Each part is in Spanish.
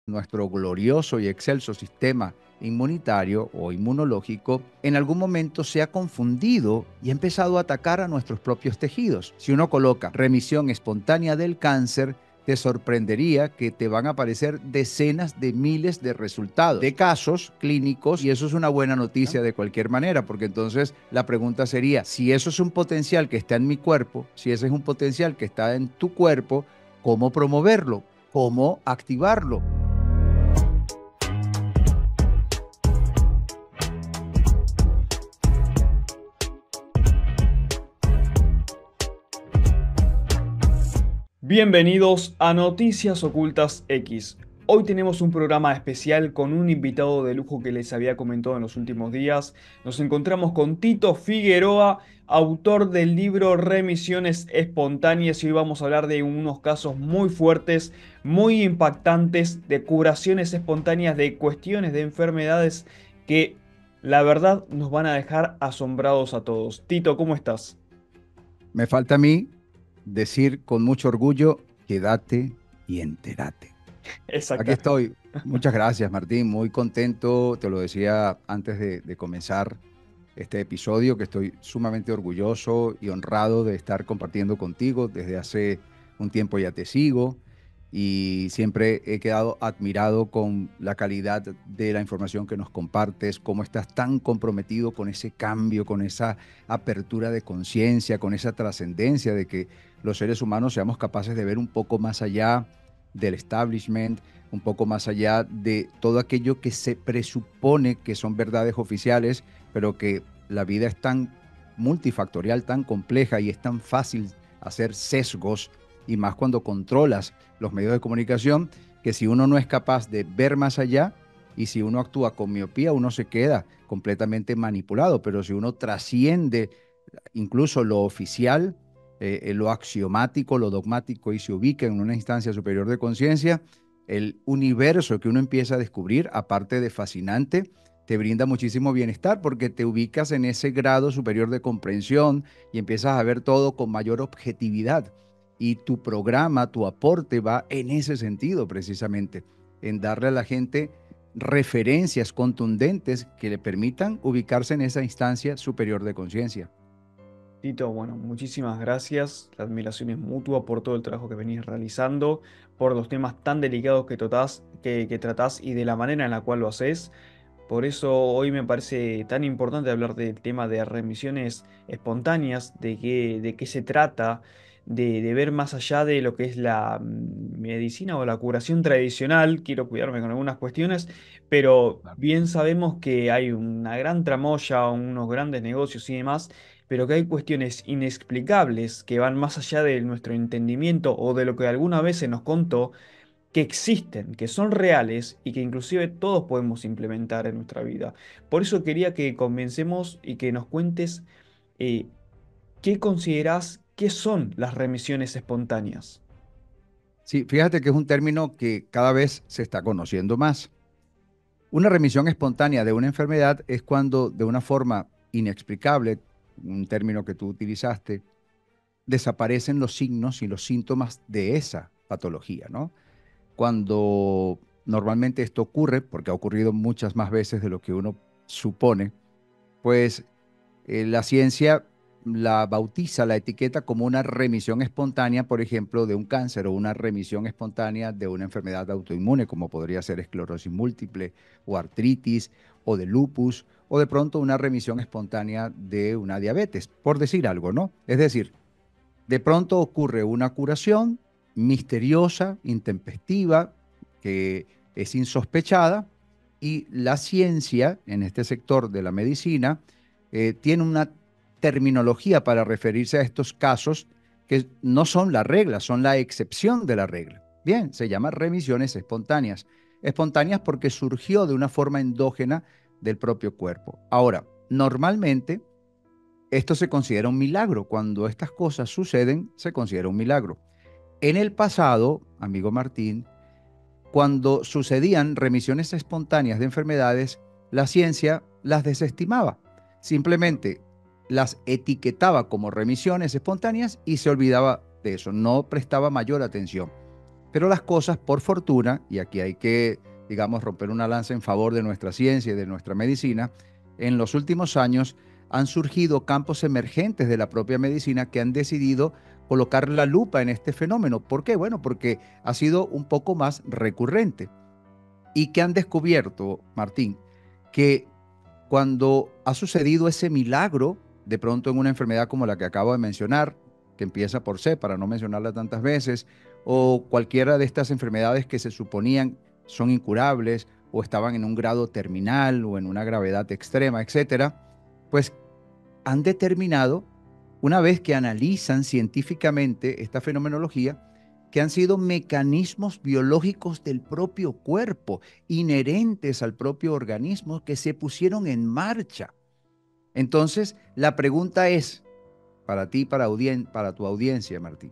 nuestro glorioso y excelso sistema inmunitario o inmunológico en algún momento se ha confundido y ha empezado a atacar a nuestros propios tejidos. Si uno coloca remisión espontánea del cáncer, te sorprendería que te van a aparecer decenas de miles de resultados, de casos clínicos, y eso es una buena noticia de cualquier manera, porque entonces la pregunta sería, si eso es un potencial que está en mi cuerpo, si ese es un potencial que está en tu cuerpo, ¿cómo promoverlo? ¿Cómo activarlo? Bienvenidos a Noticias Ocultas X. Hoy tenemos un programa especial con un invitado de lujo que les había comentado en los últimos días. Nos encontramos con Tito Figueroa, autor del libro Remisiones Espontáneas, y hoy vamos a hablar de unos casos muy fuertes, muy impactantes de curaciones espontáneas de cuestiones de enfermedades que la verdad nos van a dejar asombrados a todos. Tito, ¿cómo estás? Me falta a mí decir con mucho orgullo, quédate y entérate. Aquí Exactamente. estoy. Muchas gracias, Martín. Muy contento, te lo decía antes de comenzar este episodio, que estoy sumamente orgulloso y honrado de estar compartiendo contigo. Desde hace un tiempo ya te sigo y siempre he quedado admirado con la calidad de la información que nos compartes, cómo estás tan comprometido con ese cambio, con esa apertura de conciencia, con esa trascendencia de que los seres humanos seamos capaces de ver un poco más allá del establishment, un poco más allá de todo aquello que se presupone que son verdades oficiales, pero que la vida es tan multifactorial, tan compleja y es tan fácil hacer sesgos, y más cuando controlas los medios de comunicación, que si uno no es capaz de ver más allá y si uno actúa con miopía, uno se queda completamente manipulado, pero si uno trasciende incluso lo oficial, lo axiomático, lo dogmático, y se ubica en una instancia superior de conciencia, el universo que uno empieza a descubrir, aparte de fascinante, te brinda muchísimo bienestar porque te ubicas en ese grado superior de comprensión y empiezas a ver todo con mayor objetividad. Y tu programa, tu aporte va en ese sentido precisamente, en darle a la gente referencias contundentes que le permitan ubicarse en esa instancia superior de conciencia. Tito, bueno, muchísimas gracias. La admiración es mutua por todo el trabajo que venís realizando, por los temas tan delicados que tratás y de la manera en la cual lo haces. Por eso hoy me parece tan importante hablar del tema de remisiones espontáneas, de qué se trata, de ver más allá de lo que es la medicina o la curación tradicional. Quiero cuidarme con algunas cuestiones, pero bien sabemos que hay una gran tramoya, unos grandes negocios y demás, pero que hay cuestiones inexplicables que van más allá de nuestro entendimiento o de lo que alguna vez se nos contó, que existen, que son reales y que inclusive todos podemos implementar en nuestra vida. Por eso quería que comencemos y que nos cuentes eh, qué considerás que son las remisiones espontáneas. Sí, fíjate que es un término que cada vez se está conociendo más. Una remisión espontánea de una enfermedad es cuando de una forma inexplicable, un término que tú utilizaste, desaparecen los signos y los síntomas de esa patología, ¿no? Cuando normalmente esto ocurre, porque ha ocurrido muchas más veces de lo que uno supone, pues la ciencia la bautiza, la etiqueta como una remisión espontánea, por ejemplo, de un cáncer, o una remisión espontánea de una enfermedad autoinmune, como podría ser esclerosis múltiple o artritis o de lupus, o de pronto una remisión espontánea de una diabetes, por decir algo, ¿no? Es decir, de pronto ocurre una curación misteriosa, intempestiva, que es insospechada, y la ciencia en este sector de la medicina tiene una terminología para referirse a estos casos que no son la regla, son la excepción de la regla. Bien, se llama remisiones espontáneas. Espontáneas porque surgió de una forma endógena del propio cuerpo. Ahora, normalmente esto se considera un milagro. Cuando estas cosas suceden, se considera un milagro. En el pasado, amigo Martín, cuando sucedían remisiones espontáneas de enfermedades, la ciencia las desestimaba. Simplemente las etiquetaba como remisiones espontáneas y se olvidaba de eso, no prestaba mayor atención. Pero las cosas, por fortuna, y aquí hay que, digamos, romper una lanza en favor de nuestra ciencia y de nuestra medicina, en los últimos años han surgido campos emergentes de la propia medicina que han decidido colocar la lupa en este fenómeno. ¿Por qué? Bueno, porque ha sido un poco más recurrente. ¿Y que han descubierto, Martín? Que cuando ha sucedido ese milagro, de pronto en una enfermedad como la que acabo de mencionar, que empieza por C, para no mencionarla tantas veces, o cualquiera de estas enfermedades que se suponían son incurables o estaban en un grado terminal o en una gravedad extrema, etcétera, pues han determinado, una vez que analizan científicamente esta fenomenología, que han sido mecanismos biológicos del propio cuerpo, inherentes al propio organismo, que se pusieron en marcha. Entonces, la pregunta es, para ti, para tu audiencia, Martín,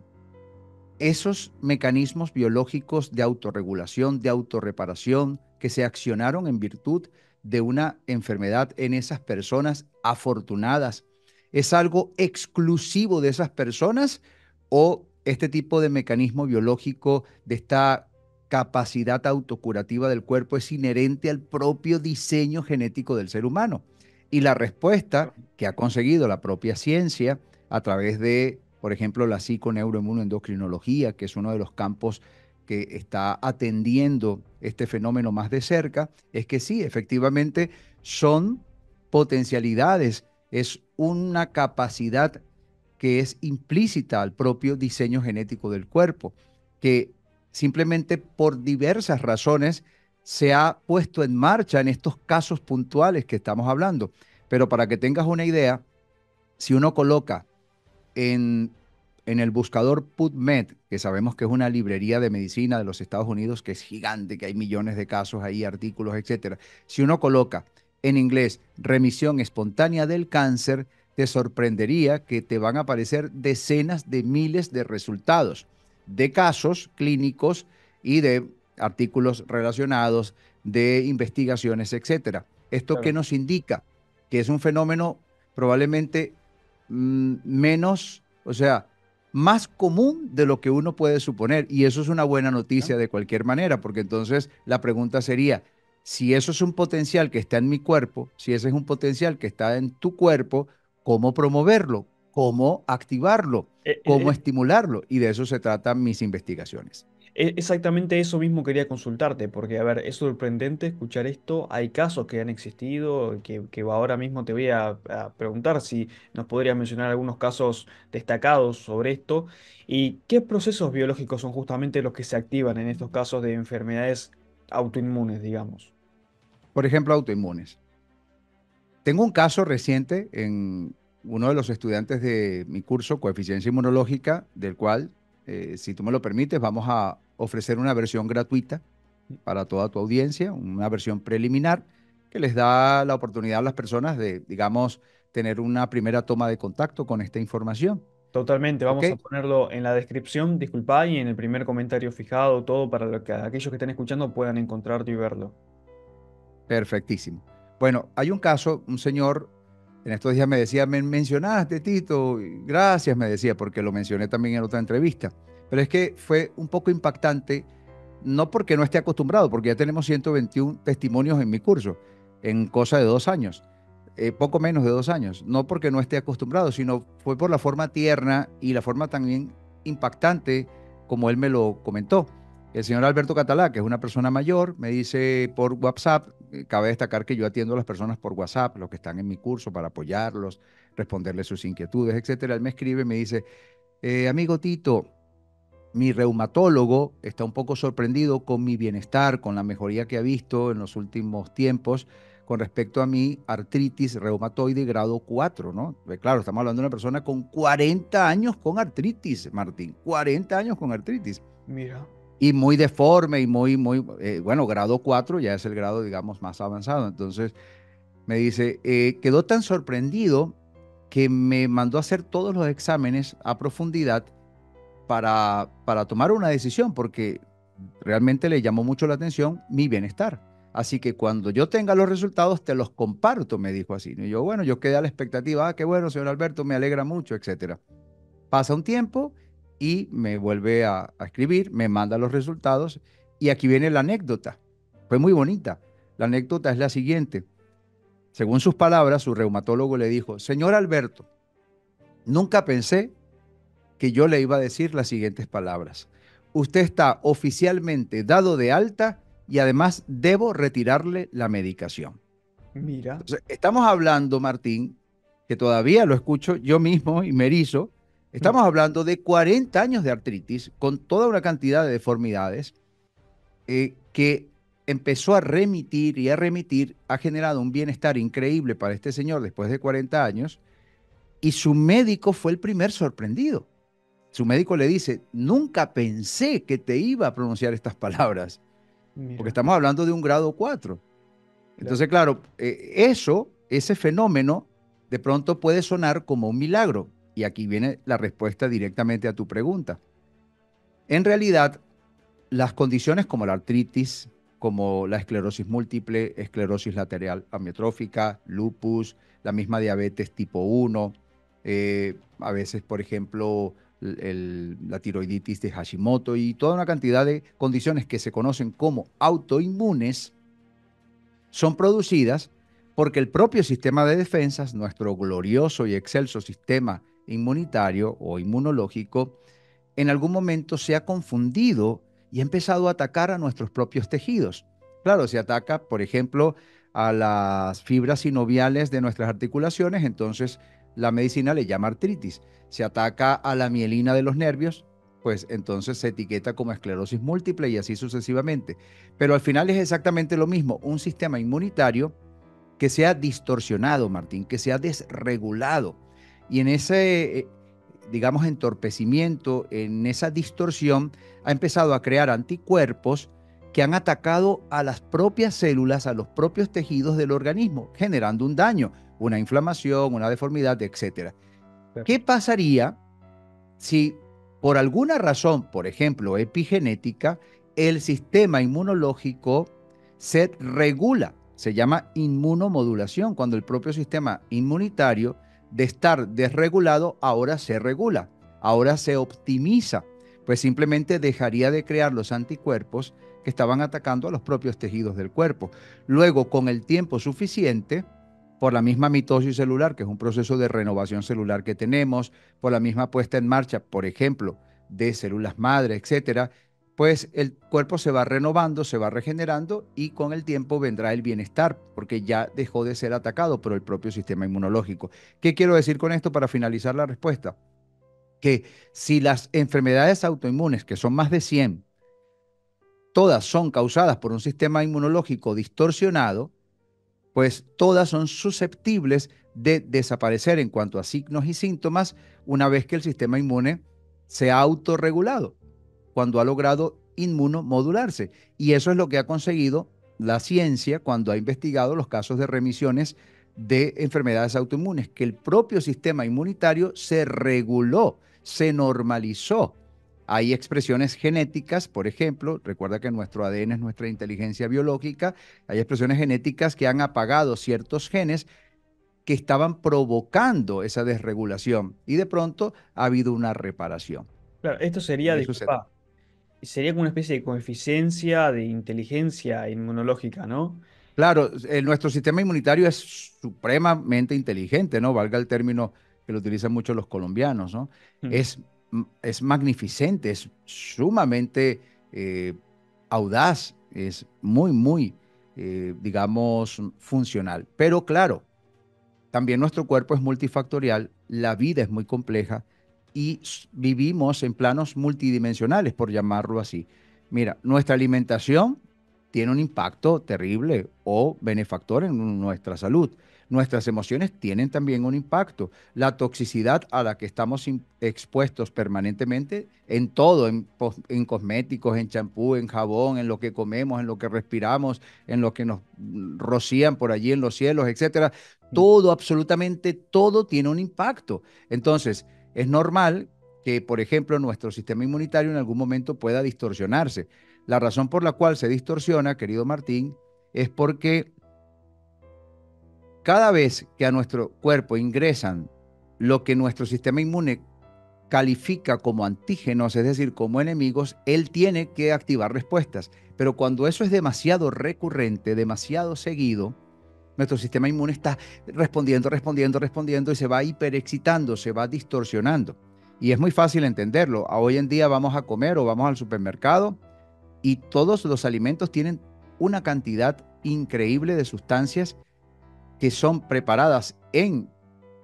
esos mecanismos biológicos de autorregulación, de autorreparación, que se accionaron en virtud de una enfermedad en esas personas afortunadas, ¿es algo exclusivo de esas personas o este tipo de mecanismo biológico, de esta capacidad autocurativa del cuerpo, es inherente al propio diseño genético del ser humano? Y la respuesta que ha conseguido la propia ciencia a través de, por ejemplo, la psiconeuroinmunoendocrinología, que es uno de los campos que está atendiendo este fenómeno más de cerca, es que sí, efectivamente son potencialidades, es una capacidad que es implícita al propio diseño genético del cuerpo, que simplemente por diversas razones se ha puesto en marcha en estos casos puntuales que estamos hablando. Pero para que tengas una idea, si uno coloca en, en el buscador PubMed, que sabemos que es una librería de medicina de los Estados Unidos, que es gigante, que hay millones de casos ahí, artículos, etcétera. Si uno coloca en inglés remisión espontánea del cáncer, te sorprendería que te van a aparecer decenas de miles de resultados de casos clínicos y de artículos relacionados, de investigaciones, etcétera. ¿Esto qué Claro. nos indica? Que es un fenómeno probablemente menos, o sea, más común de lo que uno puede suponer. Y eso es una buena noticia de cualquier manera, porque entonces la pregunta sería, si eso es un potencial que está en mi cuerpo, si ese es un potencial que está en tu cuerpo, ¿cómo promoverlo? ¿Cómo activarlo? Eh, ¿Cómo eh, estimularlo? Y de eso se tratan mis investigaciones. Exactamente eso mismo quería consultarte, porque, a ver, es sorprendente escuchar esto. Hay casos que han existido, que ahora mismo te voy a preguntar si nos podrías mencionar algunos casos destacados sobre esto. ¿Y qué procesos biológicos son justamente los que se activan en estos casos de enfermedades autoinmunes, digamos? Por ejemplo, autoinmunes. Tengo un caso reciente en uno de los estudiantes de mi curso, Coeficiencia Inmunológica, del cual, si tú me lo permites, vamos a ofrecer una versión gratuita para toda tu audiencia, una versión preliminar que les da la oportunidad a las personas de, digamos, tener una primera toma de contacto con esta información. Totalmente, ¿Ok? vamos a ponerlo en la descripción, disculpa, y en el primer comentario fijado, todo para que aquellos que estén escuchando puedan encontrarlo y verlo. Perfectísimo. Bueno, hay un caso, un señor, en estos días me decía, me mencionaste, Tito, y gracias, me decía, porque lo mencioné también en otra entrevista. Pero es que fue un poco impactante, no porque no esté acostumbrado, porque ya tenemos 121 testimonios en mi curso, en cosa de 2 años, poco menos de 2 años. No porque no esté acostumbrado, sino fue por la forma tierna y la forma también impactante como él me lo comentó. El señor Alberto Catalá, que es una persona mayor, me dice por WhatsApp, cabe destacar que yo atiendo a las personas por WhatsApp, los que están en mi curso, para apoyarlos, responderles sus inquietudes, etcétera. Él me escribe y me dice, amigo Tito, mi reumatólogo está un poco sorprendido con mi bienestar, con la mejoría que ha visto en los últimos tiempos con respecto a mi artritis reumatoide grado 4, ¿no? Pues claro, estamos hablando de una persona con 40 años con artritis, Martín, 40 años con artritis Mira. y muy deforme y bueno, grado 4 ya es el grado, digamos, más avanzado. Entonces me dice, quedó tan sorprendido que me mandó a hacer todos los exámenes a profundidad para tomar una decisión, porque realmente le llamó mucho la atención mi bienestar. Así que cuando yo tenga los resultados, te los comparto, me dijo así. Y yo, bueno, yo quedé a la expectativa, qué bueno, señor Alberto, me alegra mucho, etcétera. Pasa un tiempo y me vuelve a escribir, me manda los resultados y aquí viene la anécdota. Fue muy bonita. La anécdota es la siguiente. Según sus palabras, su reumatólogo le dijo, señor Alberto, nunca pensé que yo le iba a decir las siguientes palabras. Usted está oficialmente dado de alta y además debo retirarle la medicación. Mira. Entonces, estamos hablando, Martín, que todavía lo escucho yo mismo y me erizo, Mm. estamos hablando de 40 años de artritis con toda una cantidad de deformidades que empezó a remitir y a remitir, ha generado un bienestar increíble para este señor después de 40 años y su médico fue el primer sorprendido. Su médico le dice, nunca pensé que te iba a pronunciar estas palabras, porque Mira. estamos hablando de un grado 4. Claro. Entonces, claro, ese fenómeno, de pronto puede sonar como un milagro. Y aquí viene la respuesta directamente a tu pregunta. En realidad, las condiciones como la artritis, como la esclerosis múltiple, esclerosis lateral amiotrófica, lupus, la misma diabetes tipo 1, a veces, por ejemplo, la tiroiditis de Hashimoto y toda una cantidad de condiciones que se conocen como autoinmunes, son producidas porque el propio sistema de defensas, nuestro glorioso y excelso sistema inmunitario o inmunológico, en algún momento se ha confundido y ha empezado a atacar a nuestros propios tejidos. Claro, se ataca, por ejemplo, a las fibras sinoviales de nuestras articulaciones, entonces la medicina le llama artritis. Se ataca a la mielina de los nervios, pues entonces se etiqueta como esclerosis múltiple y así sucesivamente. Pero al final es exactamente lo mismo, un sistema inmunitario que se ha distorsionado, Martín, que se ha desregulado. Y en ese, digamos, entorpecimiento, en esa distorsión, ha empezado a crear anticuerpos que han atacado a las propias células, a los propios tejidos del organismo, generando un daño, una inflamación, una deformidad, etcétera. Claro. ¿Qué pasaría si por alguna razón, por ejemplo, epigenética, el sistema inmunológico se regula? Se llama inmunomodulación, cuando el propio sistema inmunitario de estar desregulado ahora se regula, ahora se optimiza, pues simplemente dejaría de crear los anticuerpos que estaban atacando a los propios tejidos del cuerpo. Luego, con el tiempo suficiente, por la misma mitosis celular, que es un proceso de renovación celular que tenemos, por la misma puesta en marcha, por ejemplo, de células madre, etcétera, pues el cuerpo se va renovando, se va regenerando y con el tiempo vendrá el bienestar, porque ya dejó de ser atacado por el propio sistema inmunológico. ¿Qué quiero decir con esto para finalizar la respuesta? Que si las enfermedades autoinmunes, que son más de 100, todas son causadas por un sistema inmunológico distorsionado, pues todas son susceptibles de desaparecer en cuanto a signos y síntomas una vez que el sistema inmune se ha autorregulado, cuando ha logrado inmunomodularse. Y eso es lo que ha conseguido la ciencia cuando ha investigado los casos de remisiones de enfermedades autoinmunes, que el propio sistema inmunitario se reguló, se normalizó. Hay expresiones genéticas, por ejemplo, recuerda que nuestro ADN es nuestra inteligencia biológica, hay expresiones genéticas que han apagado ciertos genes que estaban provocando esa desregulación y de pronto ha habido una reparación. Claro, esto sería, Y eso se... disculpa, sería como una especie de coeficiencia de inteligencia inmunológica, ¿no? Claro, nuestro sistema inmunitario es supremamente inteligente, ¿no? Valga el término que lo utilizan mucho los colombianos, ¿no? Mm. Es magnificente, es sumamente eh, audaz, es muy, digamos, funcional. Pero claro, también nuestro cuerpo es multifactorial, la vida es muy compleja y vivimos en planos multidimensionales, por llamarlo así. Mira, nuestra alimentación tiene un impacto terrible o benefactor en nuestra salud. Nuestras emociones tienen también un impacto. La toxicidad a la que estamos expuestos permanentemente en todo, en cosméticos, en champú, en jabón, en lo que comemos, en lo que respiramos, en lo que nos rocían por allí en los cielos, etcétera. Mm. Todo, absolutamente todo tiene un impacto. Entonces, es normal que, por ejemplo, nuestro sistema inmunitario en algún momento pueda distorsionarse. La razón por la cual se distorsiona, querido Martín, es porque cada vez que a nuestro cuerpo ingresan lo que nuestro sistema inmune califica como antígenos, es decir, como enemigos, él tiene que activar respuestas. Pero cuando eso es demasiado recurrente, demasiado seguido, nuestro sistema inmune está respondiendo, respondiendo, respondiendo y se va hiperexcitando, se va distorsionando. Y es muy fácil entenderlo. Hoy en día vamos a comer o vamos al supermercado y todos los alimentos tienen una cantidad increíble de sustancias que son preparadas en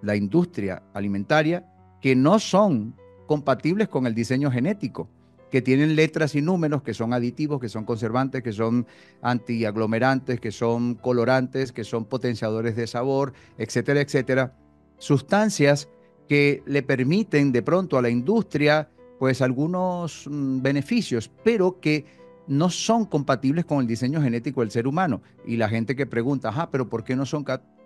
la industria alimentaria que no son compatibles con el diseño genético, que tienen letras y números que son aditivos, que son conservantes, que son antiaglomerantes, que son colorantes, que son potenciadores de sabor, etcétera, etcétera. Sustancias que le permiten de pronto a la industria pues algunos beneficios, pero que no son compatibles con el diseño genético del ser humano. Y la gente que pregunta, ajá, pero ¿por qué no son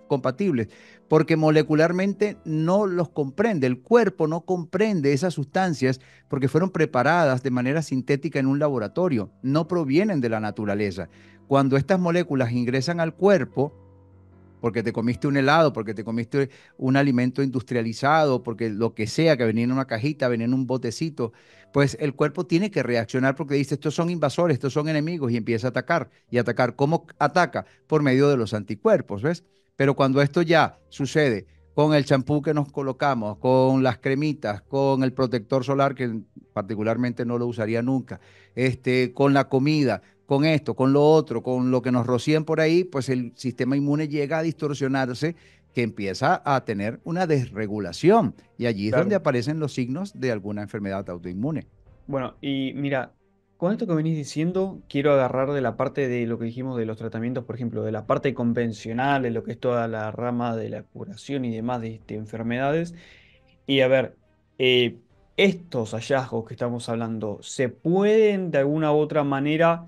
compatibles? Porque molecularmente no los comprende, el cuerpo no comprende esas sustancias porque fueron preparadas de manera sintética en un laboratorio, no provienen de la naturaleza. Cuando estas moléculas ingresan al cuerpo, porque te comiste un helado, porque te comiste un alimento industrializado, porque lo que sea, que venía en una cajita, venía en un botecito, pues el cuerpo tiene que reaccionar porque dice, estos son invasores, estos son enemigos, y empieza a atacar. ¿Y atacar cómo ataca? Por medio de los anticuerpos, ¿ves? Pero cuando esto ya sucede con el champú que nos colocamos, con las cremitas, con el protector solar, que particularmente no lo usaría nunca, con la comida, con esto, con lo otro, con lo que nos rocían por ahí, pues el sistema inmune llega a distorsionarse, que empieza a tener una desregulación. Y allí es donde Claro. aparecen los signos de alguna enfermedad autoinmune. Bueno, y mira, con esto que venís diciendo, quiero agarrar de la parte de lo que dijimos de los tratamientos, por ejemplo, de la parte convencional, de lo que es toda la rama de la curación y demás de enfermedades. Y a ver, eh, estos hallazgos que estamos hablando, ¿se pueden de alguna u otra manera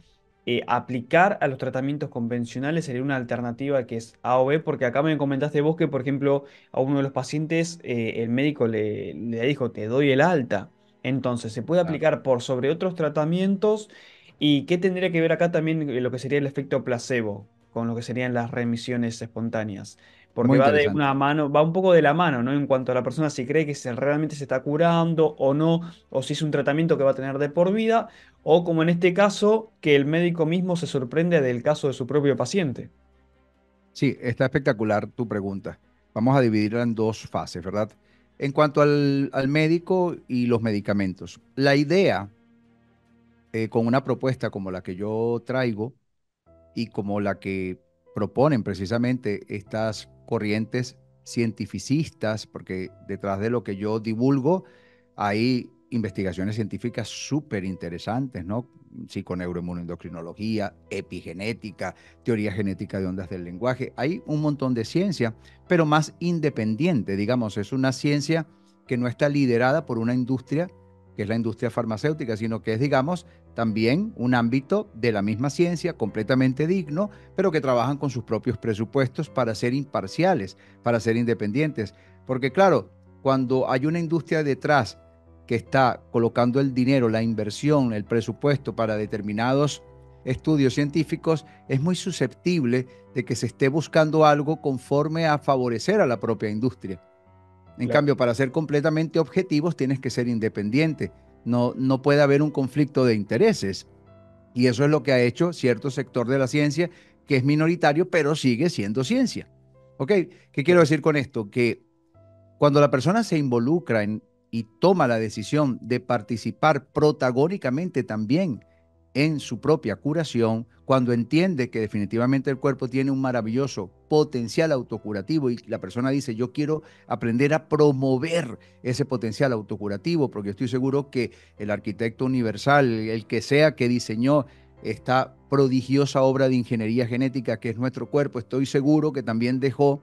aplicar a los tratamientos convencionales? ¿Sería una alternativa que es A o B? Porque acá me comentaste vos que, por ejemplo, a uno de los pacientes el médico le dijo, te doy el alta. Entonces, ¿se puede Claro. aplicar por sobre otros tratamientos? ¿Y qué tendría que ver acá también lo que sería el efecto placebo con lo que serían las remisiones espontáneas? Porque Muy va de una interesante. mano, va un poco de la mano, ¿no? En cuanto a la persona si cree que realmente se está curando o no, o si es un tratamiento que va a tener de por vida, o como en este caso, que el médico mismo se sorprende del caso de su propio paciente. Sí, está espectacular tu pregunta. Vamos a dividirla en dos fases, ¿verdad? En cuanto al médico y los medicamentos, la idea con una propuesta como la que yo traigo y como la que proponen precisamente estas corrientes cientificistas, porque detrás de lo que yo divulgo hay investigaciones científicas súper interesantes, ¿no? Psiconeuroinmunoendocrinología, epigenética, teoría genética de ondas del lenguaje. Hay un montón de ciencia, pero más independiente, digamos, es una ciencia que no está liderada por una industria, que es la industria farmacéutica, sino que es, digamos, también un ámbito de la misma ciencia completamente digno, pero que trabajan con sus propios presupuestos para ser imparciales, para ser independientes. Porque claro, cuando hay una industria detrás que está colocando el dinero, la inversión, el presupuesto para determinados estudios científicos, es muy susceptible de que se esté buscando algo conforme a favorecer a la propia industria. En Claro. cambio, para ser completamente objetivos tienes que ser independiente. No, no puede haber un conflicto de intereses. Y eso es lo que ha hecho cierto sector de la ciencia, que es minoritario, pero sigue siendo ciencia. ¿Ok? ¿Qué quiero Claro. decir con esto? Que cuando la persona se involucra y toma la decisión de participar protagónicamente también en su propia curación, cuando entiende que definitivamente el cuerpo tiene un maravilloso potencial autocurativo y la persona dice, yo quiero aprender a promover ese potencial autocurativo, porque estoy seguro que el arquitecto universal, el que sea que diseñó esta prodigiosa obra de ingeniería genética que es nuestro cuerpo, estoy seguro que también dejó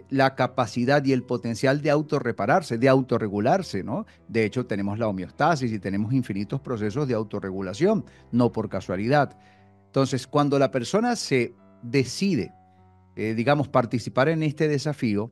la capacidad y el potencial de autorrepararse, de autorregularse, ¿no? De hecho, tenemos la homeostasis y tenemos infinitos procesos de autorregulación, no por casualidad. Entonces, cuando la persona se decide, digamos, participar en este desafío,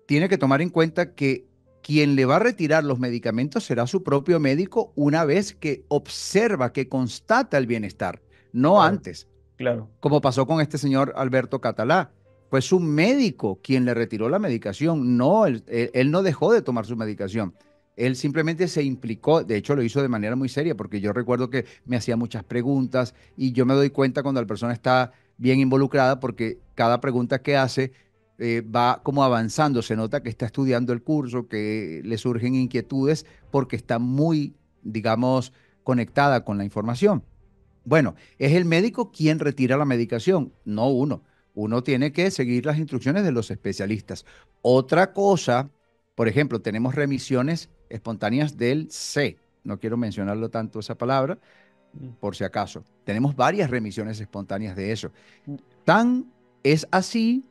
tiene que tomar en cuenta que quien le va a retirar los medicamentos será su propio médico una vez que observa, que constata el bienestar, no Claro. antes Claro. como pasó con este señor Alberto Catalá. Fue su médico quien le retiró la medicación, no, él no dejó de tomar su medicación. Él simplemente se implicó, de hecho lo hizo de manera muy seria, porque yo recuerdo que me hacía muchas preguntas y yo me doy cuenta cuando la persona está bien involucrada, porque cada pregunta que hace va como avanzando, se nota que está estudiando el curso, que le surgen inquietudes, porque está muy, digamos, conectada con la información. Bueno, es el médico quien retira la medicación, no uno. Uno tiene que seguir las instrucciones de los especialistas. Otra cosa, por ejemplo, tenemos remisiones espontáneas del C. No quiero mencionarlo tanto esa palabra, Mm. por si acaso. Tenemos varias remisiones espontáneas de eso. Tan es así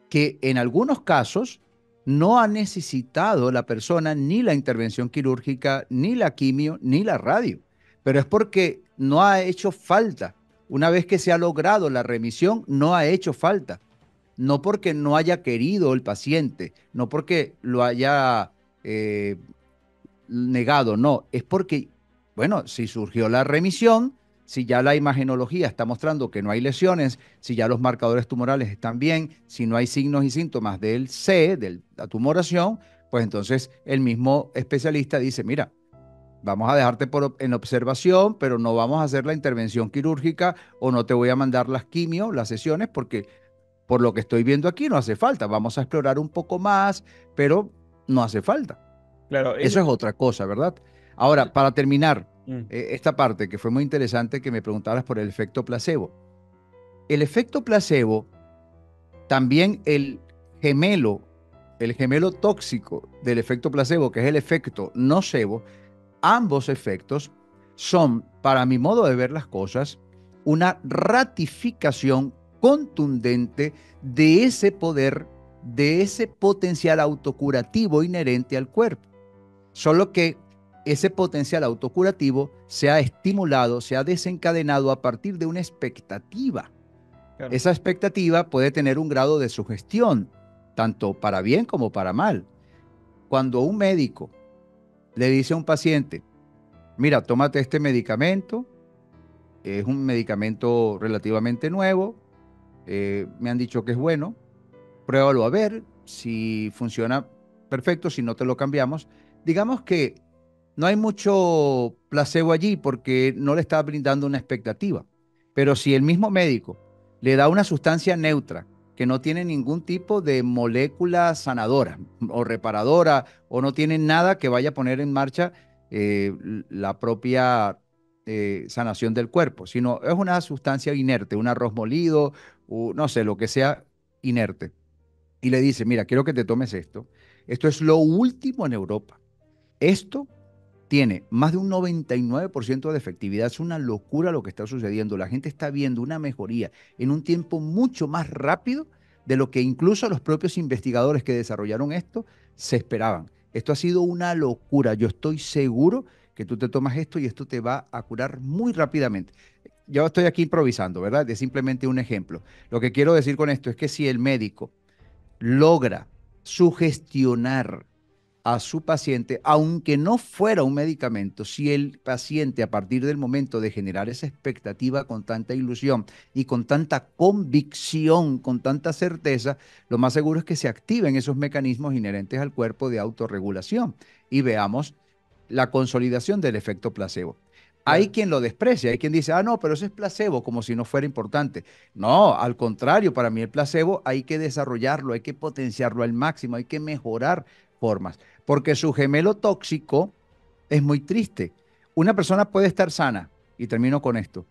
que en algunos casos no ha necesitado la persona ni la intervención quirúrgica, ni la quimio, ni la radio, pero es porque no ha hecho falta. Una vez que se ha logrado la remisión, no ha hecho falta. No porque no haya querido el paciente, no porque lo haya negado, no, es porque, bueno, si surgió la remisión, si ya la imagenología está mostrando que no hay lesiones, si ya los marcadores tumorales están bien, si no hay signos y síntomas del C, de la tumoración, pues entonces el mismo especialista dice, mira, vamos a dejarte en observación, pero no vamos a hacer la intervención quirúrgica o no te voy a mandar las quimio, las sesiones, porque por lo que estoy viendo aquí no hace falta. Vamos a explorar un poco más, pero no hace falta. Claro, Eso es otra cosa, ¿verdad? Ahora, para terminar mm, esta parte que fue muy interesante que me preguntaras por el efecto placebo. El efecto placebo, también gemelo, el gemelo tóxico del efecto placebo, que es el efecto nocebo, ambos efectos son, para mi modo de ver las cosas, una ratificación contundente de ese poder, de ese potencial autocurativo inherente al cuerpo. Solo que ese potencial autocurativo se ha estimulado, se ha desencadenado a partir de una expectativa. claro. Esa expectativa puede tener un grado de sugestión, tanto para bien como para mal. Cuando un médico le dice a un paciente, mira, tómate este medicamento, es un medicamento relativamente nuevo, me han dicho que es bueno, pruébalo a ver si funciona perfecto, si no te lo cambiamos. Digamos que no hay mucho placebo allí porque no le está brindando una expectativa. Pero si el mismo médico le da una sustancia neutra que no tiene ningún tipo de molécula sanadora o reparadora o no tiene nada que vaya a poner en marcha la propia sanación del cuerpo, sino es una sustancia inerte, un arroz molido, o no sé, lo que sea inerte. Y le dice, mira, quiero que te tomes esto. Esto es lo último en Europa. Esto tiene más de un 99% de efectividad. Es una locura lo que está sucediendo. La gente está viendo una mejoría en un tiempo mucho más rápido de lo que incluso los propios investigadores que desarrollaron esto se esperaban. Esto ha sido una locura. Yo estoy seguro que tú te tomas esto y esto te va a curar muy rápidamente. Yo estoy aquí improvisando, ¿verdad? Es simplemente un ejemplo. Lo que quiero decir con esto es que si el médico logra sugestionar a su paciente, aunque no fuera un medicamento, si el paciente a partir del momento de generar esa expectativa con tanta ilusión y con tanta convicción, con tanta certeza, lo más seguro es que se activen esos mecanismos inherentes al cuerpo de autorregulación y veamos la consolidación del efecto placebo. Hay Claro. quien lo desprecia, hay quien dice, ah, no, pero eso es placebo, como si no fuera importante. No, al contrario, para mí el placebo hay que desarrollarlo, hay que potenciarlo al máximo, hay que mejorar formas, porque su gemelo tóxico es muy triste. Una persona puede estar sana, y termino con esto,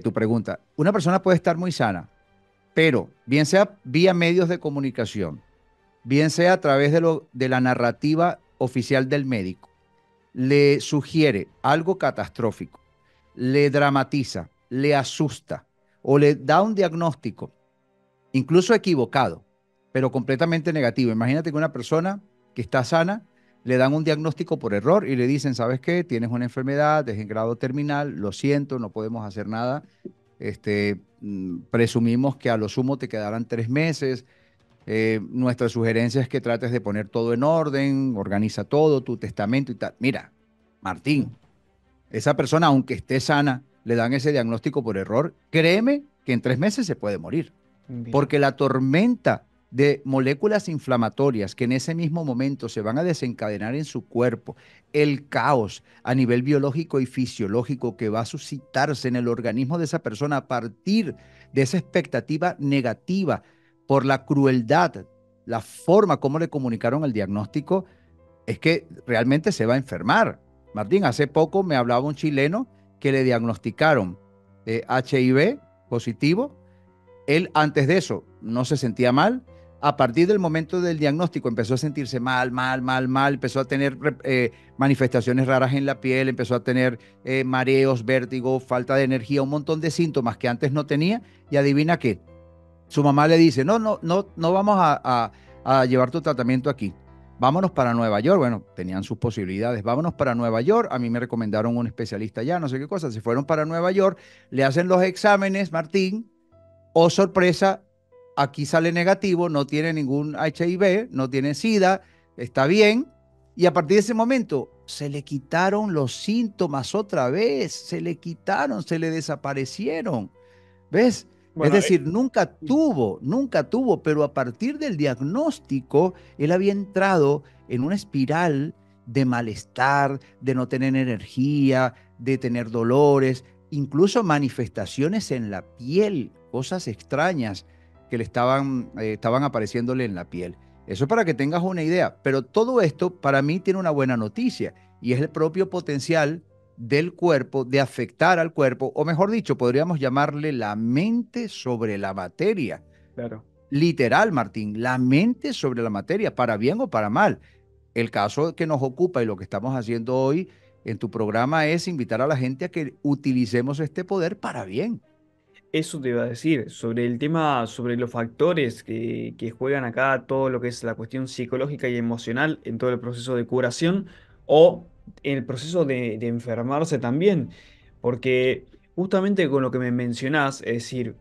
tu pregunta, una persona puede estar muy sana, pero bien sea vía medios de comunicación, bien sea a través de la narrativa oficial del médico, le sugiere algo catastrófico, le dramatiza, le asusta o le da un diagnóstico, incluso equivocado, pero completamente negativo. Imagínate que una persona que está sana le dan un diagnóstico por error y le dicen, ¿sabes qué? Tienes una enfermedad, es en grado terminal, lo siento, no podemos hacer nada. Presumimos que a lo sumo te quedarán 3 meses. Nuestra sugerencia es que trates de poner todo en orden, organiza todo, tu testamento y tal. Mira, Mm, Martín, esa persona, aunque esté sana, le dan ese diagnóstico por error, créeme que en 3 meses se puede morir, mira. porque la tormenta de moléculas inflamatorias que en ese mismo momento se van a desencadenar en su cuerpo, el caos a nivel biológico y fisiológico que va a suscitarse en el organismo de esa persona a partir de esa expectativa negativa por la crueldad, la forma como le comunicaron el diagnóstico, es que realmente se va a enfermar. Martín, hace poco me hablaba un chileno que le diagnosticaron HIV positivo. Él antes de eso no se sentía mal. A partir del momento del diagnóstico empezó a sentirse mal, mal, mal, mal, empezó a tener manifestaciones raras en la piel, empezó a tener mareos, vértigo, falta de energía, un montón de síntomas que antes no tenía. Y adivina qué, su mamá le dice, no, no, no, no vamos a llevar tu tratamiento aquí. Vámonos para Nueva York. Bueno, tenían sus posibilidades. Vámonos para Nueva York. A mí me recomendaron un especialista allá, no sé qué cosa. Se fueron para Nueva York, le hacen los exámenes, Martín. Oh, sorpresa, aquí sale negativo, no tiene ningún HIV, no tiene SIDA, está bien. Y a partir de ese momento se le quitaron los síntomas otra vez, se le quitaron, se le desaparecieron. ¿Ves? Es Bueno, decir, nunca tuvo, pero a partir del diagnóstico, él había entrado en una espiral de malestar, de no tener energía, de tener dolores, incluso manifestaciones en la piel, cosas extrañas que estaban apareciéndole en la piel. Eso para que tengas una idea, pero todo esto para mí tiene una buena noticia y es el propio potencial del cuerpo, de afectar al cuerpo, o mejor dicho, podríamos llamarle la mente sobre la materia. claro. Literal, Martín, la mente sobre la materia, para bien o para mal. El caso que nos ocupa y lo que estamos haciendo hoy en tu programa es invitar a la gente a que utilicemos este poder para bien. Eso te iba a decir, sobre el tema, sobre los factores que juegan acá todo lo que es la cuestión psicológica y emocional en todo el proceso de curación o en el proceso de enfermarse también. Porque justamente con lo que me mencionás, es decir,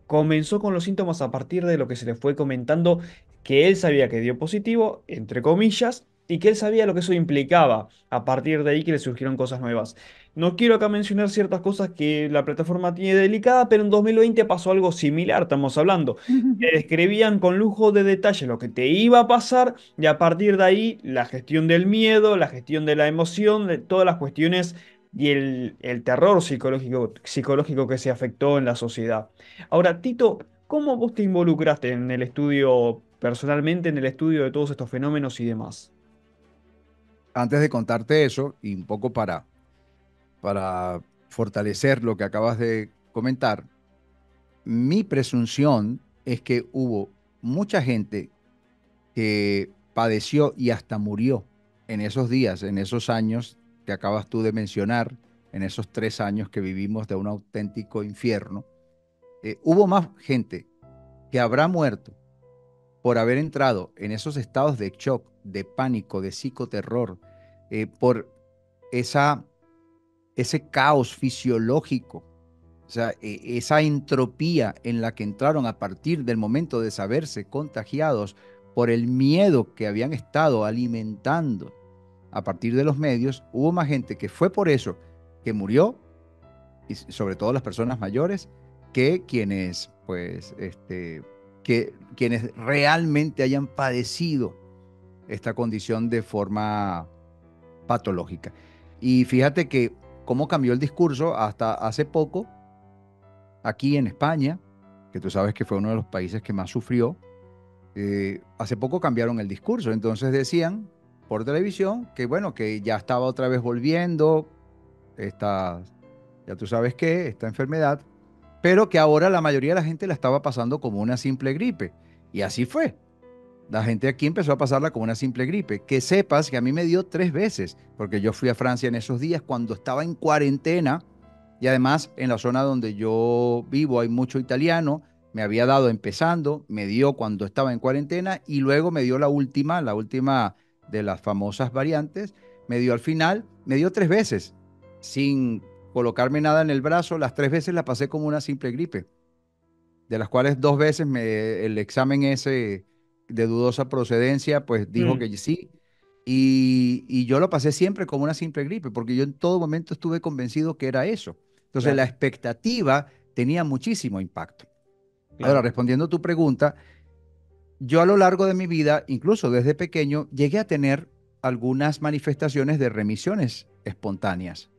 comenzó con los síntomas a partir de lo que se le fue comentando, que él sabía que dio positivo, entre comillas, y que él sabía lo que eso implicaba. A partir de ahí que le surgieron cosas nuevas. No quiero acá mencionar ciertas cosas que la plataforma tiene delicada, pero en 2020 pasó algo similar, estamos hablando. Te describían con lujo de detalle lo que te iba a pasar y a partir de ahí la gestión del miedo, la gestión de la emoción, de todas las cuestiones y el terror psicológico que se afectó en la sociedad. Ahora, Tito, ¿cómo vos te involucraste en el estudio, personalmente, en el estudio de todos estos fenómenos y demás? Antes de contarte eso, y un poco para fortalecer lo que acabas de comentar, mi presunción es que hubo mucha gente que padeció y hasta murió en esos días, en esos años que acabas tú de mencionar, en esos 3 años que vivimos de un auténtico infierno. Hubo más gente que habrá muerto por haber entrado en esos estados de shock, de pánico, de psicoterror, por esa, ese caos fisiológico, o sea, esa entropía en la que entraron a partir del momento de saberse contagiados por el miedo que habían estado alimentando a partir de los medios, hubo más gente que fue por eso que murió, y sobre todo las personas mayores, que quienes, pues, que quienes realmente hayan padecido esta condición de forma patológica. Y fíjate que cómo cambió el discurso hasta hace poco aquí en España, que tú sabes que fue uno de los países que más sufrió. Hace poco cambiaron el discurso, entonces decían por televisión que bueno, que ya estaba otra vez volviendo esta, ya tú sabes qué, esta enfermedad, pero que ahora la mayoría de la gente la estaba pasando como una simple gripe. Y así fue. La gente aquí empezó a pasarla como una simple gripe. Que sepas que a mí me dio 3 veces, porque yo fui a Francia en esos días cuando estaba en cuarentena y además en la zona donde yo vivo hay mucho italiano. Me había dado empezando, me dio cuando estaba en cuarentena y luego me dio la última de las famosas variantes, me dio al final, me dio 3 veces, sin colocarme nada en el brazo. Las 3 veces la pasé como una simple gripe, de las cuales 2 veces el examen ese de dudosa procedencia, pues dijo Mm, que sí. Y yo lo pasé siempre como una simple gripe, porque yo en todo momento estuve convencido que era eso. Entonces la claro, expectativa tenía muchísimo impacto. Ahora, claro. respondiendo a tu pregunta, yo a lo largo de mi vida, incluso desde pequeño, llegué a tener algunas manifestaciones de remisiones espontáneas.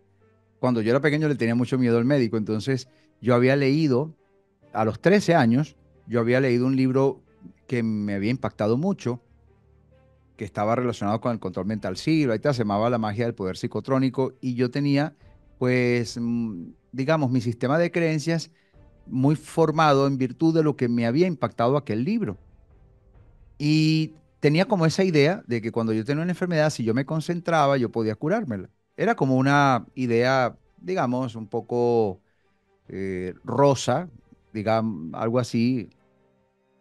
Cuando yo era pequeño le tenía mucho miedo al médico, entonces yo había leído, a los 13 años, yo había leído un libro que me había impactado mucho, que estaba relacionado con el control mental. Sí, ahorita se llamaba La magia del poder psicotrónico y yo tenía, pues, digamos, mi sistema de creencias muy formado en virtud de lo que me había impactado aquel libro. Y tenía como esa idea de que cuando yo tenía una enfermedad, si yo me concentraba, yo podía curármela. Era como una idea, digamos, un poco rosa, digamos, algo así,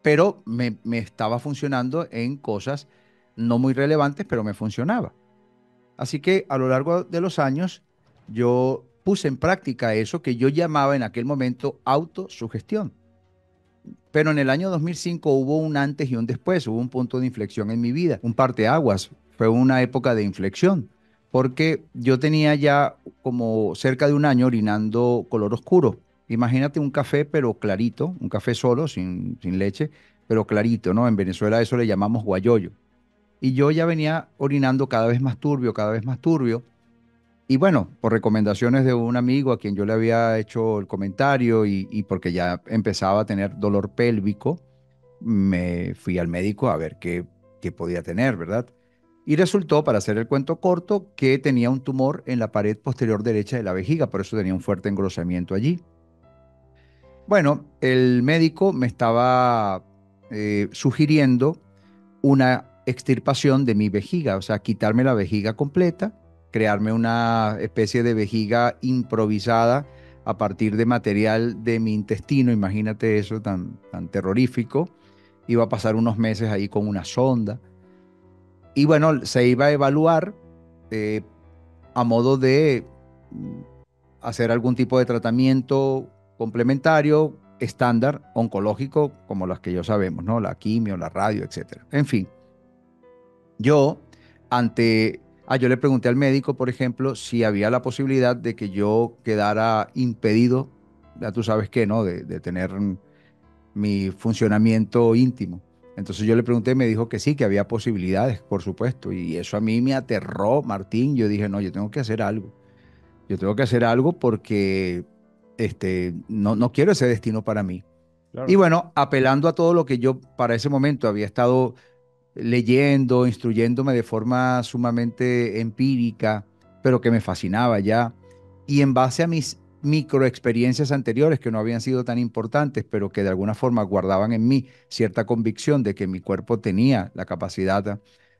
pero me estaba funcionando en cosas no muy relevantes, pero me funcionaba. Así que a lo largo de los años, yo puse en práctica eso que yo llamaba en aquel momento autosugestión. Pero en el año 2005 hubo un antes y un después, hubo un punto de inflexión en mi vida, un parteaguas, fue una época de inflexión, porque yo tenía ya como cerca de un año orinando color oscuro. Imagínate un café pero clarito, un café solo, sin leche, pero clarito, ¿no? En Venezuela eso le llamamos guayoyo. Y yo ya venía orinando cada vez más turbio, cada vez más turbio. Y bueno, por recomendaciones de un amigo a quien yo le había hecho el comentario y porque ya empezaba a tener dolor pélvico, me fui al médico a ver qué podía tener, ¿verdad? Y resultó, para hacer el cuento corto, que tenía un tumor en la pared posterior derecha de la vejiga, por eso tenía un fuerte engrosamiento allí. Bueno, el médico me estaba sugiriendo una extirpación de mi vejiga, o sea, quitarme la vejiga completa, crearme una especie de vejiga improvisada a partir de material de mi intestino, imagínate eso tan terrorífico. Iba a pasar unos meses ahí con una sonda y bueno, se iba a evaluar eh, a modo de hacer algún tipo de tratamiento complementario, estándar, oncológico, como las que ya sabemos, ¿no? La quimio, la radio, etcétera. En fin, yo, yo le pregunté al médico, por ejemplo, si había la posibilidad de que yo quedara impedido, ya tú sabes qué, ¿no? De tener mi funcionamiento íntimo. Entonces yo le pregunté y me dijo que sí, que había posibilidades, por supuesto. Y eso a mí me aterró, Martín. Yo dije, no, yo tengo que hacer algo. Yo tengo que hacer algo porque no quiero ese destino para mí. Y Claro. bueno, apelando a todo lo que yo para ese momento había estado leyendo, instruyéndome de forma sumamente empírica, pero que me fascinaba ya. Y en base a mis microexperiencias anteriores que no habían sido tan importantes, pero que de alguna forma guardaban en mí cierta convicción de que mi cuerpo tenía la capacidad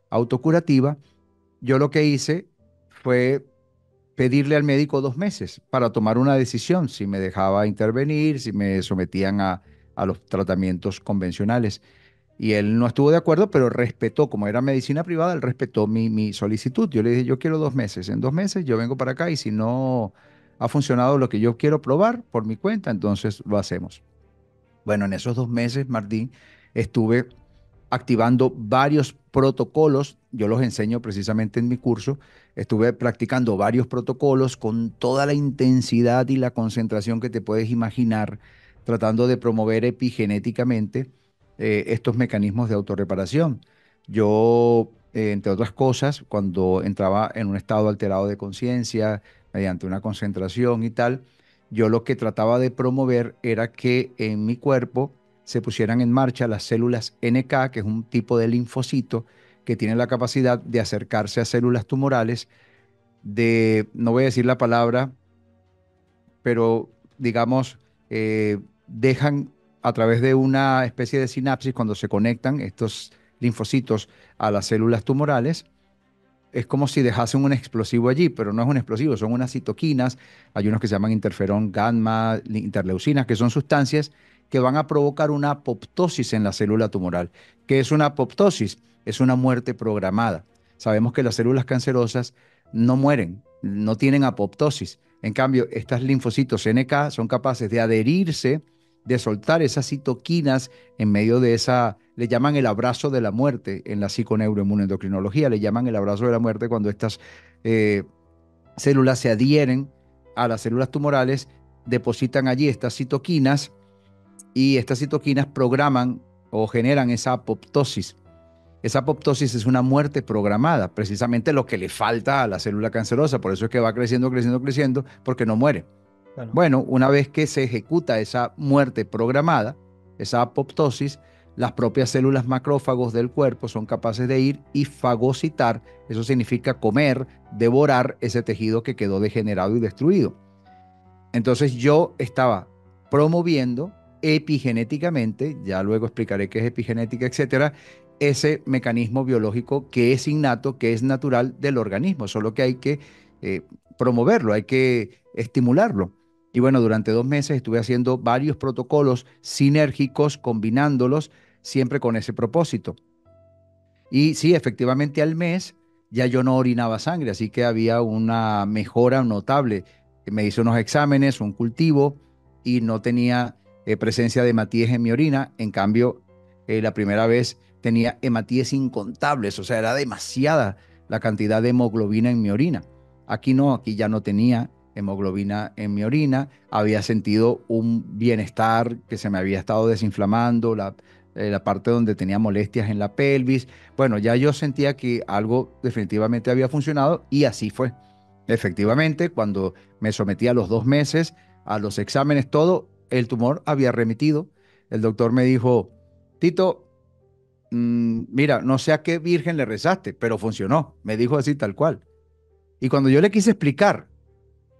autocurativa, yo lo que hice fue pedirle al médico 2 meses para tomar una decisión, si me dejaba intervenir, si me sometían a los tratamientos convencionales. Y él no estuvo de acuerdo, pero respetó, como era medicina privada, él respetó mi solicitud. Yo le dije, yo quiero 2 meses. En 2 meses yo vengo para acá y si no ha funcionado lo que yo quiero probar por mi cuenta, entonces lo hacemos. Bueno, en esos 2 meses, Martín, estuve activando varios protocolos. Yo los enseño precisamente en mi curso. Estuve practicando varios protocolos con toda la intensidad y la concentración que te puedes imaginar, tratando de promover epigenéticamente estos mecanismos de autorreparación. Yo, entre otras cosas, cuando entraba en un estado alterado de conciencia, mediante una concentración y tal, yo lo que trataba de promover era que en mi cuerpo se pusieran en marcha las células NK, que es un tipo de linfocito que tiene la capacidad de acercarse a células tumorales, no voy a decir la palabra, pero digamos, dejan a través de una especie de sinapsis, cuando se conectan estos linfocitos a las células tumorales, es como si dejasen un explosivo allí, pero no es un explosivo, son unas citoquinas, hay unos que se llaman interferón gamma, interleucinas, que son sustancias que van a provocar una apoptosis en la célula tumoral. ¿Qué es una apoptosis? Es una muerte programada. Sabemos que las células cancerosas no mueren, no tienen apoptosis. En cambio, estas linfocitos NK son capaces de adherirse, de soltar esas citoquinas en medio de esa, le llaman el abrazo de la muerte en la psiconeuroinmunoendocrinología, le llaman el abrazo de la muerte cuando estas eh, células se adhieren a las células tumorales, depositan allí estas citoquinas y estas citoquinas programan o generan esa apoptosis. Esa apoptosis es una muerte programada, precisamente lo que le falta a la célula cancerosa, por eso es que va creciendo, creciendo, creciendo, porque no muere. Claro. Bueno, una vez que se ejecuta esa muerte programada, esa apoptosis, las propias células macrófagos del cuerpo son capaces de ir y fagocitar, eso significa comer, devorar ese tejido que quedó degenerado y destruido. Entonces yo estaba promoviendo epigenéticamente, ya luego explicaré qué es epigenética, etcétera, ese mecanismo biológico que es innato, que es natural del organismo, solo que hay que eh, promoverlo, hay que estimularlo. Y bueno, durante 2 meses estuve haciendo varios protocolos sinérgicos, combinándolos siempre con ese propósito. Y sí, efectivamente al mes ya yo no orinaba sangre, así que había una mejora notable. Me hice unos exámenes, un cultivo y no tenía presencia de hematíes en mi orina. En cambio, la primera vez tenía hematíes incontables, o sea, era demasiada la cantidad de hemoglobina en mi orina. Aquí no, aquí ya no tenía hemoglobina en mi orina. Había sentido un bienestar que se me había estado desinflamando, la parte donde tenía molestias en la pelvis. Bueno, ya yo sentía que algo definitivamente había funcionado y así fue. Efectivamente, cuando me sometí a los 2 meses, a los exámenes, todo, el tumor había remitido. El doctor me dijo, Tito, mira, no sé a qué virgen le rezaste, pero funcionó. Me dijo así tal cual. Y cuando yo le quise explicar,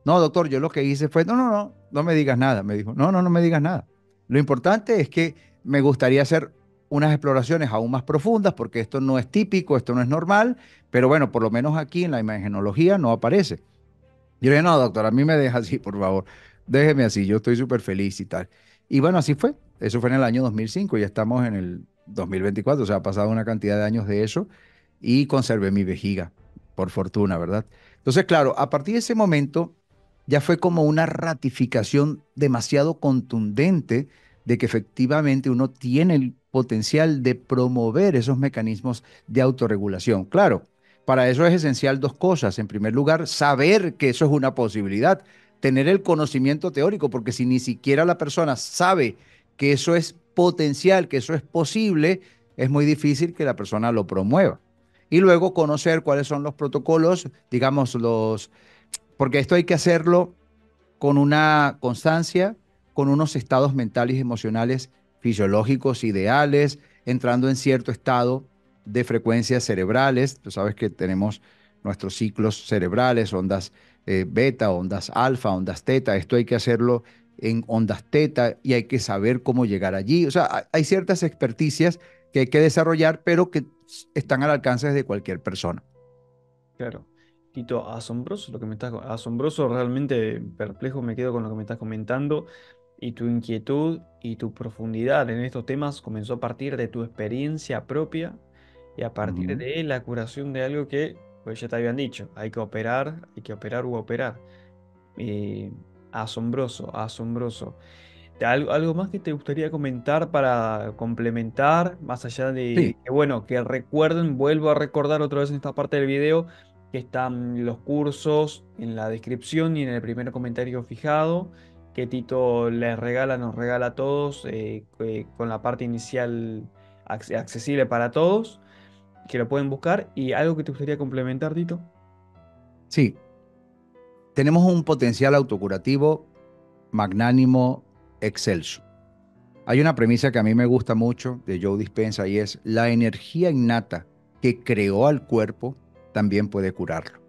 no, doctor, yo lo que hice fue, no, no, no, no me digas nada. Me dijo, no, no, no me digas nada. Lo importante es que me gustaría hacer unas exploraciones aún más profundas porque esto no es típico, esto no es normal, pero bueno, por lo menos aquí en la imagenología no aparece. Yo le dije, no, doctor, a mí me deja así, por favor, déjeme así, yo estoy súper feliz y tal. Y bueno, así fue. Eso fue en el año 2005, ya estamos en el 2024, o sea, ha pasado una cantidad de años de eso y conservé mi vejiga, por fortuna, ¿verdad? Entonces, claro, a partir de ese momento ya fue como una ratificación demasiado contundente de que efectivamente uno tiene el potencial de promover esos mecanismos de autorregulación. Claro, para eso es esencial dos cosas. En primer lugar, saber que eso es una posibilidad, tener el conocimiento teórico, porque si ni siquiera la persona sabe que eso es potencial, que eso es posible, es muy difícil que la persona lo promueva. Y luego conocer cuáles son los protocolos, digamos, porque esto hay que hacerlo con una constancia, con unos estados mentales y emocionales fisiológicos ideales, entrando en cierto estado de frecuencias cerebrales. Tú sabes que tenemos nuestros ciclos cerebrales, ondas beta, ondas alfa, ondas teta. Esto hay que hacerlo en ondas teta y hay que saber cómo llegar allí. O sea, hay ciertas experticias que hay que desarrollar, pero que están al alcance de cualquier persona. Claro. Tito, asombroso lo que me estás, asombroso, realmente perplejo me quedo con lo que me estás comentando y tu inquietud y tu profundidad en estos temas comenzó a partir de tu experiencia propia y a partir Ujú. de la curación de algo que, pues ya te habían dicho, hay que operar u operar. Eh, asombroso, asombroso. ¿Algo más que te gustaría comentar para complementar, más allá de Sí, que, bueno, que recuerden, vuelvo a recordar otra vez en esta parte del video, que están los cursos en la descripción y en el primer comentario fijado, que Tito les regala, nos regala a todos, con la parte inicial accesible para todos, que lo pueden buscar. ¿Y algo que te gustaría complementar, Tito? sí. Tenemos un potencial autocurativo magnánimo, excelso. Hay una premisa que a mí me gusta mucho de Joe Dispenza y es la energía innata que creó al cuerpo también puede curarlo.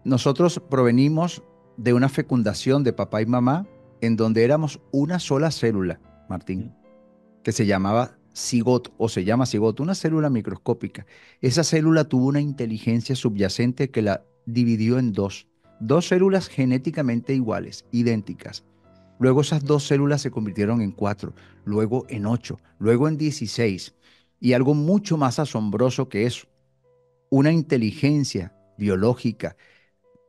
Nosotros provenimos de una fecundación de papá y mamá en donde éramos una sola célula, Martín, Mm. que se llamaba cigoto o se llama cigoto, una célula microscópica. Esa célula tuvo una inteligencia subyacente que la dividió en dos células genéticamente iguales, idénticas. Luego esas dos células se convirtieron en cuatro, luego en ocho, luego en 16. Y algo mucho más asombroso que eso, una inteligencia biológica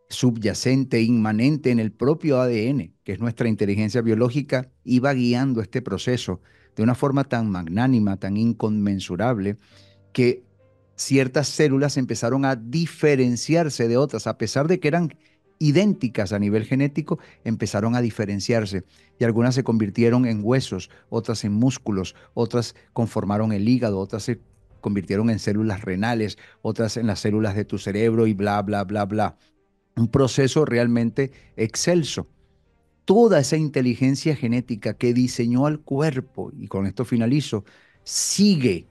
subyacente, inmanente en el propio ADN, que es nuestra inteligencia biológica, iba guiando este proceso de una forma tan magnánima, tan inconmensurable, que ciertas células empezaron a diferenciarse de otras, a pesar de que eran idénticas a nivel genético, empezaron a diferenciarse y algunas se convirtieron en huesos, otras en músculos, otras conformaron el hígado, otras se convirtieron en células renales, otras en las células de tu cerebro y bla, bla, bla, bla. Un proceso realmente excelso. Toda esa inteligencia genética que diseñó al cuerpo, y con esto finalizo, sigue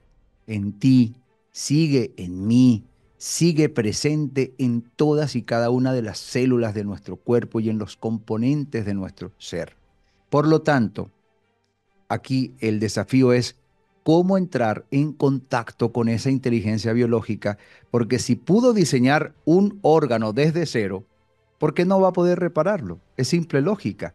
en ti, sigue en mí, sigue presente en todas y cada una de las células de nuestro cuerpo y en los componentes de nuestro ser. Por lo tanto, aquí el desafío es cómo entrar en contacto con esa inteligencia biológica, porque si pudo diseñar un órgano desde cero, ¿por qué no va a poder repararlo? Es simple lógica,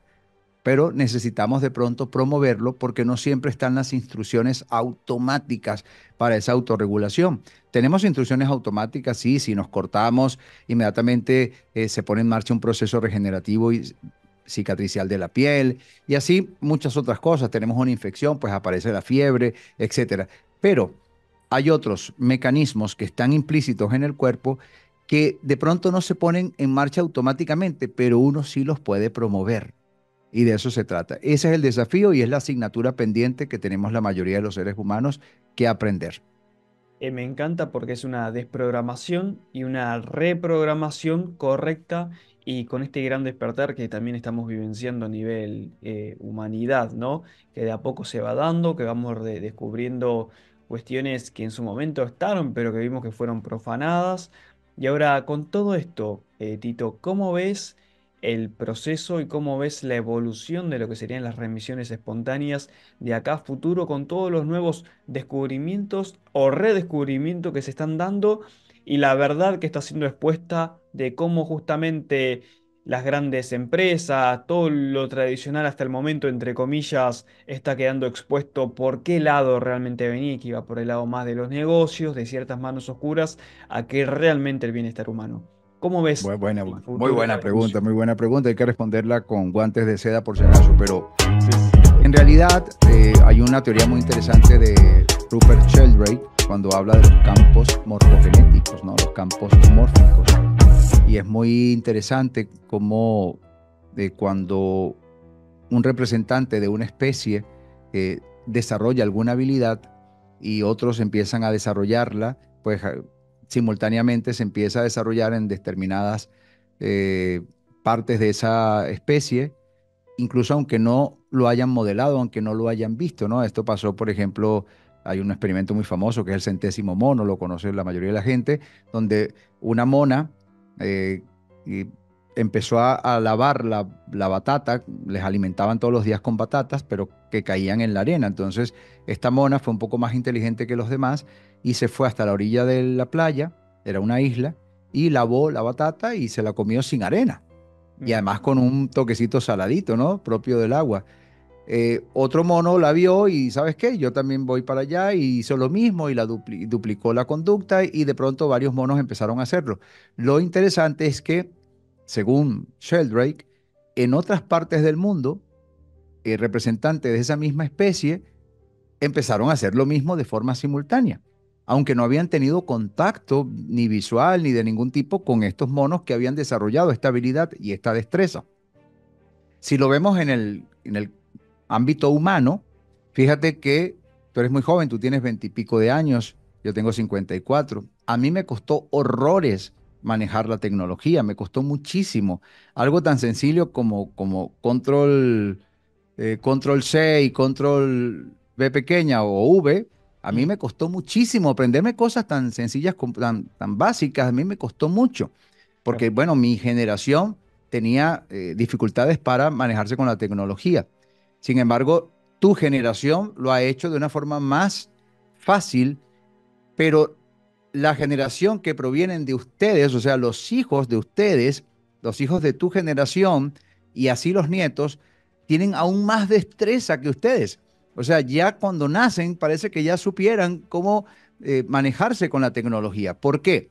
pero necesitamos de pronto promoverlo porque no siempre están las instrucciones automáticas para esa autorregulación. Tenemos instrucciones automáticas, sí, si nos cortamos, inmediatamente se pone en marcha un proceso regenerativo y cicatricial de la piel y así muchas otras cosas. Tenemos una infección, pues aparece la fiebre, etcétera. Pero hay otros mecanismos que están implícitos en el cuerpo que de pronto no se ponen en marcha automáticamente, pero uno sí los puede promover. Y de eso se trata. Ese es el desafío y es la asignatura pendiente que tenemos la mayoría de los seres humanos que aprender. Me encanta porque es una desprogramación y una reprogramación correcta y con este gran despertar que también estamos vivenciando a nivel humanidad, ¿no? Que de a poco se va dando, que vamos descubriendo cuestiones que en su momento estaban, pero que vimos que fueron profanadas. Y ahora, con todo esto, Tito, ¿cómo ves el proceso y cómo ves la evolución de lo que serían las remisiones espontáneas de acá a futuro con todos los nuevos descubrimientos o redescubrimientos que se están dando y la verdad que está siendo expuesta de cómo justamente las grandes empresas, todo lo tradicional hasta el momento, entre comillas, está quedando expuesto por qué lado realmente venía, que iba por el lado más de los negocios, de ciertas manos oscuras, a que realmente el bienestar humano? ¿Cómo ves el Muy futuro y la buena pregunta, evolución? muy buena pregunta. Hay que responderla con guantes de seda por si acaso, pero Sí, sí. en realidad hay una teoría muy interesante de Rupert Sheldrake cuando habla de los campos morfogenéticos, ¿no? Los campos mórficos. Y es muy interesante cómo cuando un representante de una especie desarrolla alguna habilidad y otros empiezan a desarrollarla, pues simultáneamente se empieza a desarrollar en determinadas eh, partes de esa especie, incluso aunque no lo hayan modelado, aunque no lo hayan visto, ¿no? Esto pasó, por ejemplo, hay un experimento muy famoso que es el centésimo mono, lo conoce la mayoría de la gente, donde una mona eh, y empezó a lavar la batata, les alimentaban todos los días con batatas, pero que caían en la arena. Entonces, esta mona fue un poco más inteligente que los demás y se fue hasta la orilla de la playa, era una isla, y lavó la batata y se la comió sin arena y Mm. además con un toquecito saladito, ¿no? Propio del agua. Otro mono la vio y, ¿sabes qué? Yo también voy para allá y hizo lo mismo y duplicó la conducta y de pronto varios monos empezaron a hacerlo. Lo interesante es que, según Sheldrake, en otras partes del mundo, representantes de esa misma especie empezaron a hacer lo mismo de forma simultánea, aunque no habían tenido contacto ni visual ni de ningún tipo con estos monos que habían desarrollado esta habilidad y esta destreza. Si lo vemos en el ámbito humano, fíjate que tú eres muy joven, tú tienes 20 y pico de años, yo tengo 54. A mí me costó horrores manejar la tecnología, me costó muchísimo. Algo tan sencillo como control C y control V pequeña o V, a mí Mm. me costó muchísimo aprenderme cosas tan sencillas, tan básicas, a mí me costó mucho, Claro. porque bueno, mi generación tenía dificultades para manejarse con la tecnología. Sin embargo, tu generación lo ha hecho de una forma más fácil, pero la generación que provienen de ustedes, o sea, los hijos de ustedes, los hijos de tu generación y así los nietos, tienen aún más destreza que ustedes. O sea, ya cuando nacen parece que ya supieran cómo manejarse con la tecnología. ¿Por qué?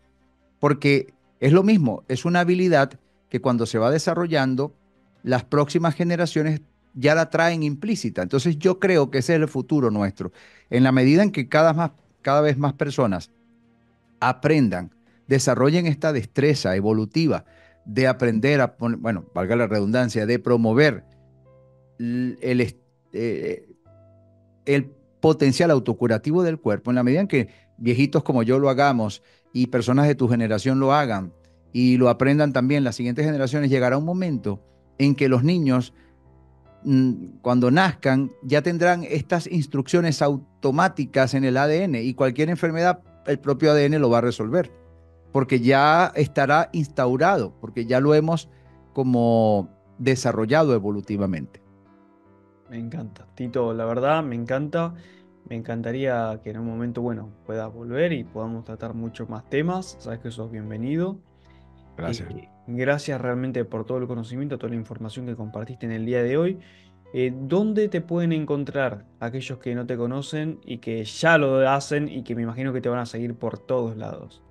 Porque es lo mismo, es una habilidad que cuando se va desarrollando, las próximas generaciones ya la traen implícita. Entonces yo creo que ese es el futuro nuestro. En la medida en que cada vez más personas aprendan, desarrollen esta destreza evolutiva de aprender a poner, bueno, valga la redundancia, de promover el, eh, el potencial autocurativo del cuerpo, en la medida en que viejitos como yo lo hagamos y personas de tu generación lo hagan y lo aprendan también las siguientes generaciones, llegará un momento en que los niños, cuando nazcan, ya tendrán estas instrucciones automáticas en el ADN y cualquier enfermedad, el propio ADN lo va a resolver, porque ya estará instaurado, porque ya lo hemos como desarrollado evolutivamente. Me encanta, Tito, la verdad, me encanta. Me encantaría que en un momento, bueno, puedas volver y podamos tratar muchos más temas. Sabes que sos bienvenido. Gracias. Gracias realmente por todo el conocimiento, toda la información que compartiste en el día de hoy. ¿Dónde te pueden encontrar aquellos que no te conocen y que ya lo hacen y que me imagino que te van a seguir por todos lados?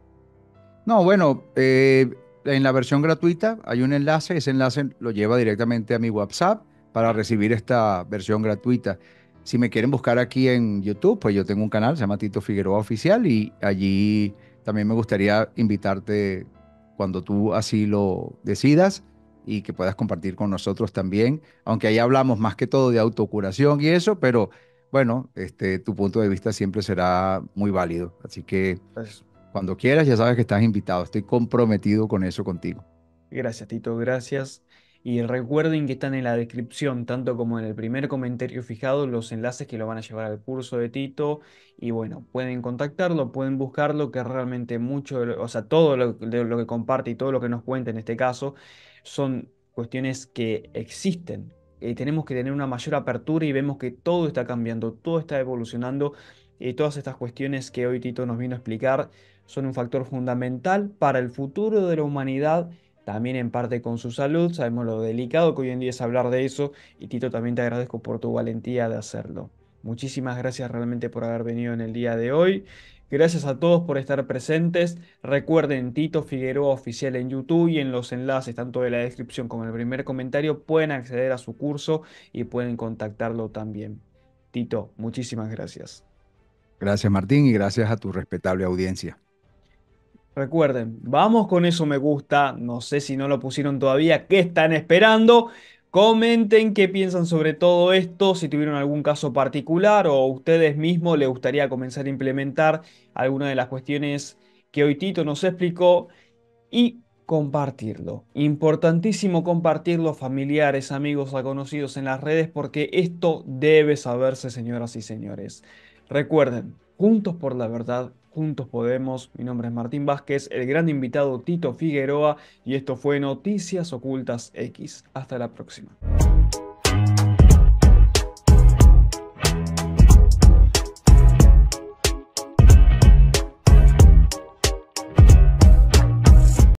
No, bueno, en la versión gratuita hay un enlace, ese enlace lo lleva directamente a mi WhatsApp para recibir esta versión gratuita. Si me quieren buscar aquí en YouTube, pues yo tengo un canal, se llama Tito Figueroa Oficial y allí también me gustaría invitarte cuando tú así lo decidas y que puedas compartir con nosotros también, aunque ahí hablamos más que todo de autocuración y eso, pero bueno, tu punto de vista siempre será muy válido. Así que Gracias. cuando quieras, ya sabes que estás invitado. Estoy comprometido con eso contigo. Gracias, Tito, gracias. Y recuerden que están en la descripción, tanto como en el primer comentario fijado, los enlaces que lo van a llevar al curso de Tito. Y bueno, pueden contactarlo, pueden buscarlo, que realmente mucho, o sea, todo lo que comparte y todo lo que nos cuenta en este caso, son cuestiones que existen. Tenemos que tener una mayor apertura y vemos que todo está cambiando, todo está evolucionando. Y todas estas cuestiones que hoy Tito nos vino a explicar son un factor fundamental para el futuro de la humanidad, también en parte con su salud. Sabemos lo delicado que hoy en día es hablar de eso y Tito, también te agradezco por tu valentía de hacerlo. Muchísimas gracias realmente por haber venido en el día de hoy. Gracias a todos por estar presentes. Recuerden, Tito Figueroa Oficial en YouTube, y en los enlaces, tanto de la descripción como en el primer comentario, pueden acceder a su curso y pueden contactarlo también. Tito, muchísimas gracias. Gracias, Martín, y gracias a tu respetable audiencia. Recuerden, vamos con eso me gusta. No sé si no lo pusieron todavía. ¿Qué están esperando? Comenten qué piensan sobre todo esto, si tuvieron algún caso particular o ustedes mismos les gustaría comenzar a implementar alguna de las cuestiones que hoy Tito nos explicó, y compartirlo. Importantísimo compartirlo, familiares, amigos, a conocidos en las redes, porque esto debe saberse, señoras y señores. Recuerden, juntos por la verdad, juntos podemos. Mi nombre es Martín Vázquez, el gran invitado Tito Figueroa, y esto fue Noticias Ocultas X. Hasta la próxima.